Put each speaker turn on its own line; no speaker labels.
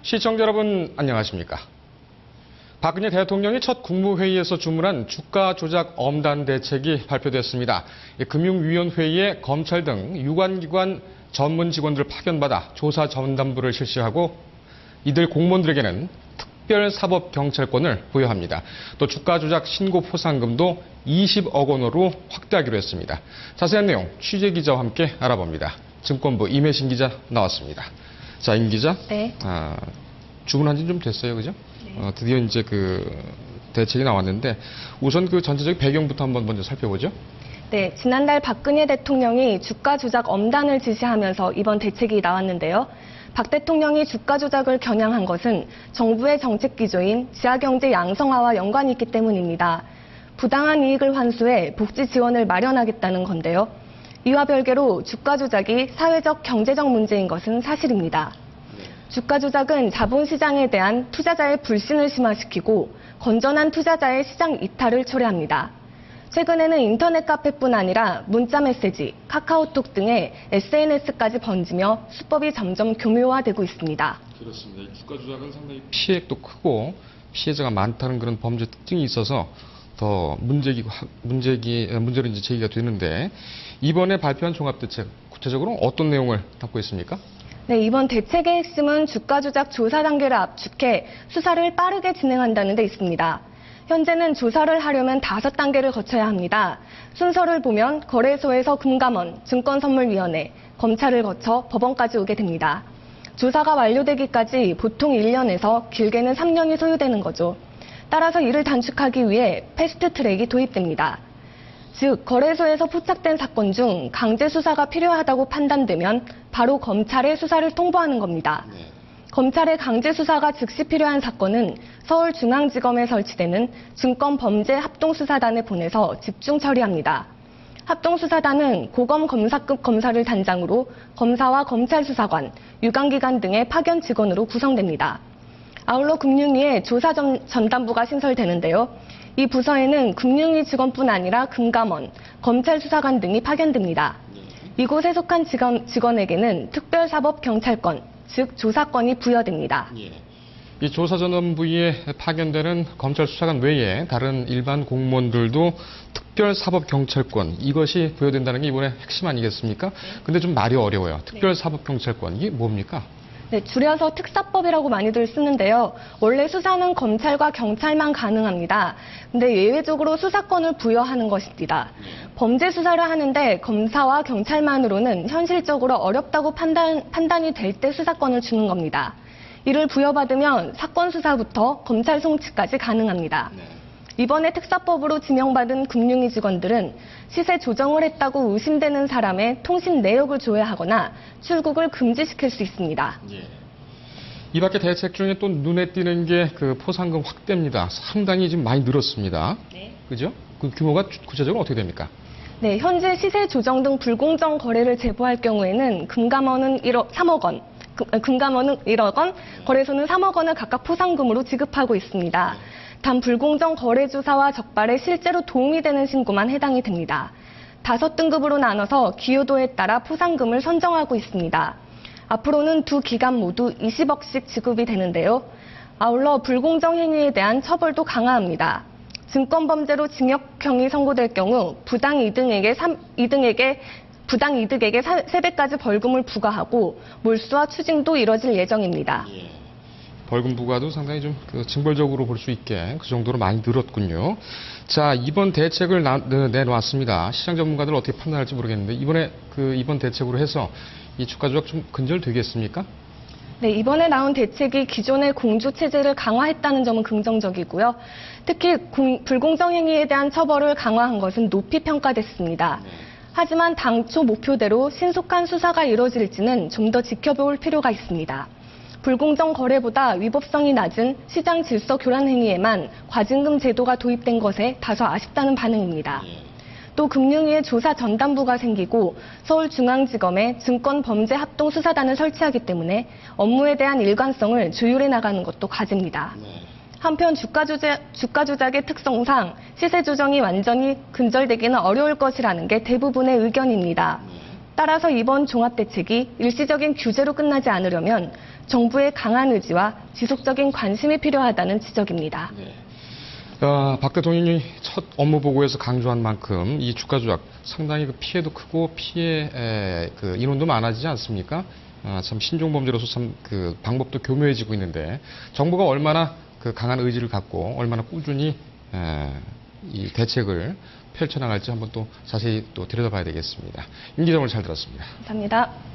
시청자 여러분 안녕하십니까? 박근혜 대통령이 첫 국무회의에서 주문한 주가 조작 엄단 대책이 발표됐습니다. 금융위원회에 검찰 등 유관기관 전문 직원들을 파견받아 조사 전담부를 실시하고 이들 공무원들에게는 특별사법경찰권을 부여합니다. 또 주가 조작 신고 포상금도 20억 원으로 확대하기로 했습니다. 자세한 내용 취재기자와 함께 알아봅니다. 증권부 임혜신 기자 나왔습니다. 자, 임 기자.
네.
주문한 지 좀 됐어요, 그죠?
네.
드디어 이제 그 대책이 나왔는데 우선 그 전체적인 배경부터 한번 먼저 살펴보죠.
네, 지난달 박근혜 대통령이 주가 조작 엄단을 지시하면서 이번 대책이 나왔는데요. 박 대통령이 주가 조작을 겨냥한 것은 정부의 정책 기조인 지하경제 양성화와 연관이 있기 때문입니다. 부당한 이익을 환수해 복지 지원을 마련하겠다는 건데요. 이와 별개로 주가 조작이 사회적, 경제적 문제인 것은 사실입니다. 주가 조작은 자본시장에 대한 투자자의 불신을 심화시키고 건전한 투자자의 시장 이탈을 초래합니다. 최근에는 인터넷 카페뿐 아니라 문자메시지, 카카오톡 등의 SNS까지 번지며 수법이 점점 교묘화되고 있습니다.
그렇습니다. 주가 조작은 상당히 피해액도 크고 피해자가 많다는 그런 범죄 특징이 있어서 더 문제로 이제 제기가 되는데 이번에 발표한 종합대책 구체적으로 어떤 내용을 담고 있습니까?
네, 이번 대책의 핵심은 주가 조작 조사 단계를 압축해 수사를 빠르게 진행한다는 데 있습니다. 현재는 조사를 하려면 5단계를 거쳐야 합니다. 순서를 보면 거래소에서 금감원, 증권선물위원회, 검찰을 거쳐 법원까지 오게 됩니다. 조사가 완료되기까지 보통 1년에서 길게는 3년이 소요되는 거죠. 따라서 이를 단축하기 위해 패스트 트랙이 도입됩니다. 즉, 거래소에서 포착된 사건 중 강제 수사가 필요하다고 판단되면 바로 검찰에 수사를 통보하는 겁니다. 검찰의 강제 수사가 즉시 필요한 사건은 서울중앙지검에 설치되는 증권범죄합동수사단에 보내서 집중 처리합니다. 합동수사단은 고검 검사급 검사를 단장으로 검사와 검찰 수사관, 유관기관 등의 파견 직원으로 구성됩니다. 아울러 금융위에 조사 전담부가 신설되는데요. 이 부서에는 금융위 직원뿐 아니라 금감원, 검찰 수사관 등이 파견됩니다. 이곳에 속한 직원에게는 특별사법경찰권, 즉 조사권이 부여됩니다.
이 조사전담부에 파견되는 검찰 수사관 외에 다른 일반 공무원들도 특별사법경찰권 이것이 부여된다는 게 이번에 핵심 아니겠습니까? 근데 좀 말이 어려워요. 특별사법경찰권 이게 뭡니까?
네, 줄여서 특사법이라고 많이들 쓰는데요. 원래 수사는 검찰과 경찰만 가능합니다. 근데 예외적으로 수사권을 부여하는 것입니다. 범죄 수사를 하는데 검사와 경찰만으로는 현실적으로 어렵다고 판단이 될 때 수사권을 주는 겁니다. 이를 부여받으면 사건 수사부터 검찰 송치까지 가능합니다. 이번에 특사법으로 지명받은 금융위 직원들은 시세 조정을 했다고 의심되는 사람의 통신 내역을 조회하거나 출국을 금지시킬 수 있습니다.
이 밖에 대책 중에 또 눈에 띄는 게 그 포상금 확대입니다. 상당히 지금 많이 늘었습니다. 그죠? 그 규모가 구체적으로 어떻게 됩니까?
네, 현재 시세 조정 등 불공정 거래를 제보할 경우에는 금감원은 3억 원, 금감원은 1억 원, 거래소는 3억 원을 각각 포상금으로 지급하고 있습니다. 단 불공정 거래 조사와 적발에 실제로 도움이 되는 신고만 해당이 됩니다. 5등급으로 나눠서 기여도에 따라 포상금을 선정하고 있습니다. 앞으로는 두 기관 모두 20억씩 지급이 되는데요. 아울러 불공정 행위에 대한 처벌도 강화합니다. 증권범죄로 징역형이 선고될 경우 부당 이득에게 3배까지 벌금을 부과하고 몰수와 추징도 이뤄질 예정입니다.
벌금 부과도 상당히 좀 징벌적으로 볼 수 있게 그 정도로 많이 늘었군요. 자, 이번 대책을 내놓았습니다. 시장 전문가들 어떻게 판단할지 모르겠는데 이번 대책으로 해서 이 주가 조작 좀 근절되겠습니까?
네, 이번에 나온 대책이 기존의 공조 체제를 강화했다는 점은 긍정적이고요. 특히 불공정 행위에 대한 처벌을 강화한 것은 높이 평가됐습니다. 하지만 당초 목표대로 신속한 수사가 이뤄질지는 좀 더 지켜볼 필요가 있습니다. 불공정 거래보다 위법성이 낮은 시장 질서 교란 행위에만 과징금 제도가 도입된 것에 다소 아쉽다는 반응입니다. 또 금융위에 조사 전담부가 생기고 서울중앙지검에 증권범죄합동수사단을 설치하기 때문에 업무에 대한 일관성을 조율해 나가는 것도 과제입니다. 한편 주가 조작의 특성상 시세 조정이 완전히 근절되기는 어려울 것이라는 게 대부분의 의견입니다. 따라서 이번 종합대책이 일시적인 규제로 끝나지 않으려면 정부의 강한 의지와 지속적인 관심이 필요하다는 지적입니다.
박 대통령이 첫 업무 보고에서 강조한 만큼 이 주가 조작 상당히 그 피해도 크고 피해 그 인원도 많아지지 않습니까? 참 신종 범죄로서 참 그 방법도 교묘해지고 있는데 정부가 얼마나 그 강한 의지를 갖고 얼마나 꾸준히 이 대책을 펼쳐나갈지 한번 또 자세히 또 들여다봐야 되겠습니다. 임 기자 오늘 잘 들었습니다.
감사합니다.